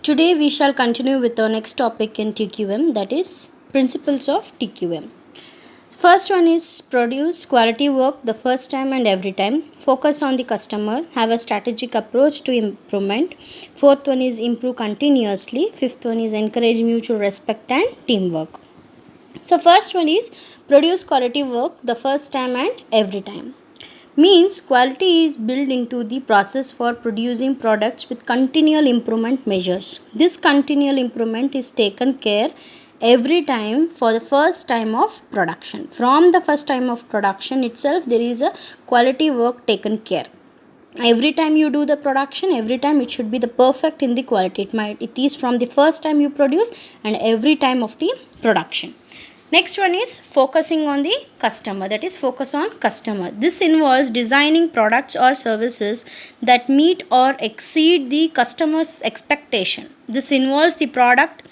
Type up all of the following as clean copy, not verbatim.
Today we shall continue with our next topic in TQM, that is principles of TQM. First one is produce quality work the first time and every time. Focus on the customer. Have a strategic approach to improvement. Fourth one is improve continuously. Fifth one is encourage mutual respect and teamwork. So first one is produce quality work the first time and every time. Means quality is built into the process for producing products with continual improvement measures. This continual improvement is taken care every time for the first time of production. From the first time of production itself, there is a quality work taken care. Every time you do the production, every time it should be the perfect in the quality. It is from the first time you produce and every time of the production. Next one is focusing on the customer, that is focus on customer. This involves designing products or services that meet or exceed the customer's expectation. This involves the product,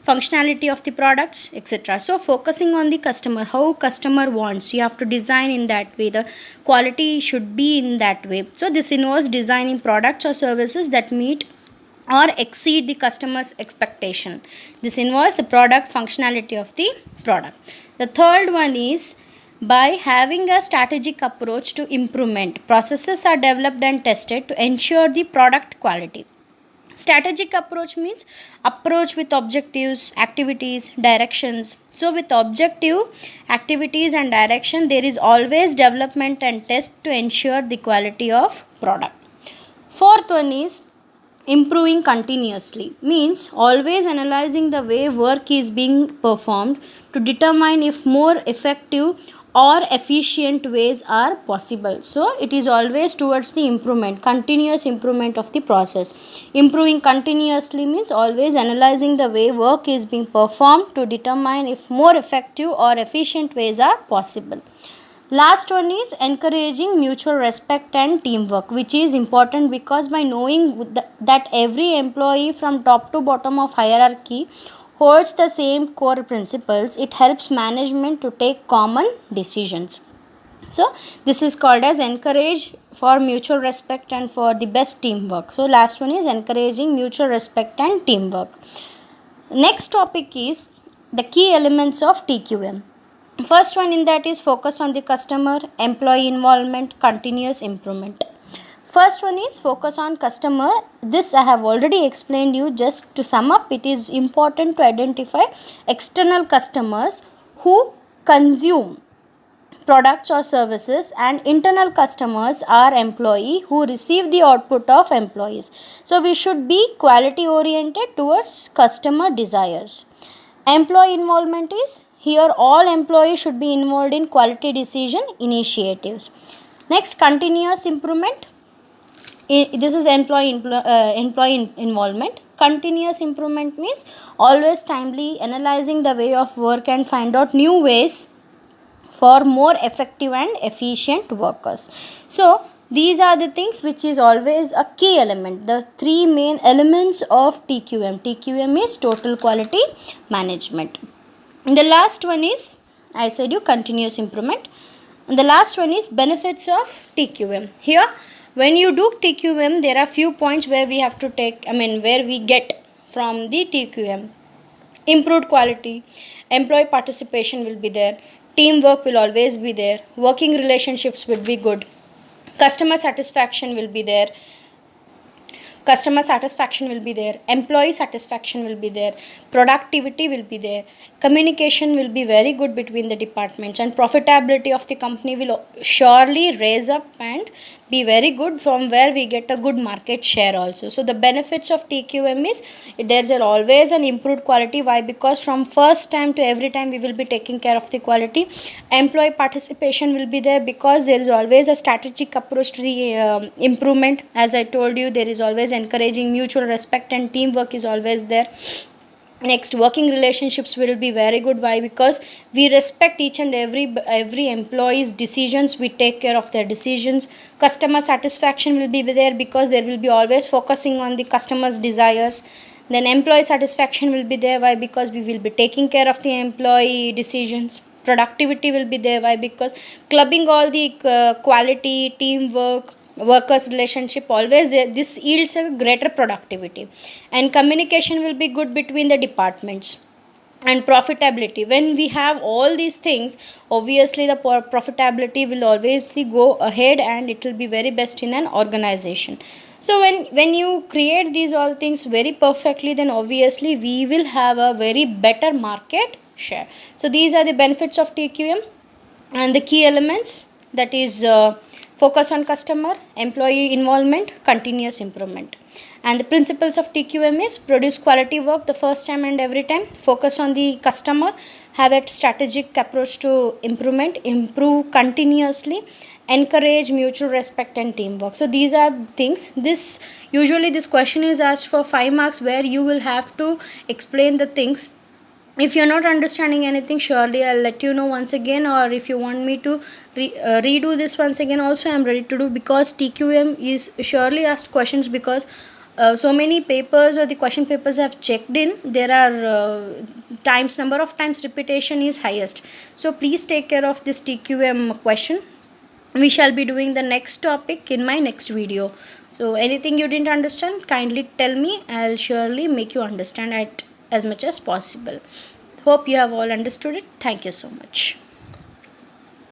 functionality of the products, etc. So focusing on the customer, how customer wants, you have to design in that way, the quality should be in that way. So this involves designing products or services that meet or exceed the customer's expectation. This involves the product, functionality of the product. The third one is by having a strategic approach to improvement. Processes are developed and tested to ensure the product quality. Strategic approach means approach with objectives, activities, directions. So with objective, activities and direction, there is always development and test to ensure the quality of product. Fourth one is improving continuously, means always analyzing the way work is being performed to determine if more effective or efficient ways are possible. So it is always towards the improvement, continuous improvement of the process. Improving continuously means always analyzing the way work is being performed to determine if more effective or efficient ways are possible. Last one is encouraging mutual respect and teamwork, which is important because by knowing that every employee from top to bottom of hierarchy holds the same core principles, it helps management to take common decisions. So this is called as encourage for mutual respect and for the best teamwork. So last one is encouraging mutual respect and teamwork. Next topic is the key elements of TQM. First one in that is focus on the customer, employee involvement, continuous improvement. First one is focus on customer. This I have already explained you. Just to sum up, it is important to identify external customers who consume products or services, and internal customers are employee who receive the output of employees. So we should be quality oriented towards customer desires. Employee involvement is here all employees should be involved in quality decision initiatives. Next, continuous improvement. This is employee involvement. Continuous improvement means always timely analyzing the way of work and find out new ways for more effective and efficient workers. So these are the things which is always a key element. The three main elements of TQM. TQM is total quality management. And the last one is, I said you, continuous improvement. And the last one is benefits of TQM. Here, when you do TQM, there are few points where we have to take, where we get from the TQM. Improved quality, employee participation will be there, teamwork will always be there, working relationships will be good, customer satisfaction will be there, employee satisfaction will be there, productivity will be there, communication will be very good between the departments, and profitability of the company will surely raise up and be very good, from where we get a good market share also. So the benefits of TQM is there's always an improved quality. Why? Because from first time to every time we will be taking care of the quality. Employee participation will be there because there is always a strategic approach to the improvement. As I told you, there is always encouraging mutual respect and teamwork is always there. Next, working relationships will be very good. Why? Because we respect each and every employee's decisions. We take care of their decisions. Customer satisfaction will be there because there will be always focusing on the customer's desires. Then employee satisfaction will be there. Why? Because we will be taking care of the employee decisions. Productivity will be there. Why? Because clubbing all the quality, teamwork, workers relationship, always this yields a greater productivity. And communication will be good between the departments. And profitability, when we have all these things, obviously the profitability will always go ahead, and it will be very best in an organization. So when you create these all things very perfectly, then obviously we will have a very better market share. So these are the benefits of TQM, and the key elements, that is focus on customer, employee involvement, continuous improvement. And the principles of TQM is produce quality work the first time and every time, focus on the customer, have a strategic approach to improvement, improve continuously, encourage mutual respect and teamwork. So these are things. This usually this question is asked for 5 marks, where you will have to explain the things. If you're not understanding anything, surely I'll let you know once again, or if you want me to redo this once again also, I'm ready to do, because TQM is surely asked questions, because so many papers or the question papers I've checked in, there are times, number of times repetition is highest. So please take care of this TQM question. We shall be doing the next topic in my next video. So anything you didn't understand, kindly tell me. I'll surely make you understand it as much as possible. Hope you have all understood it. Thank you so much.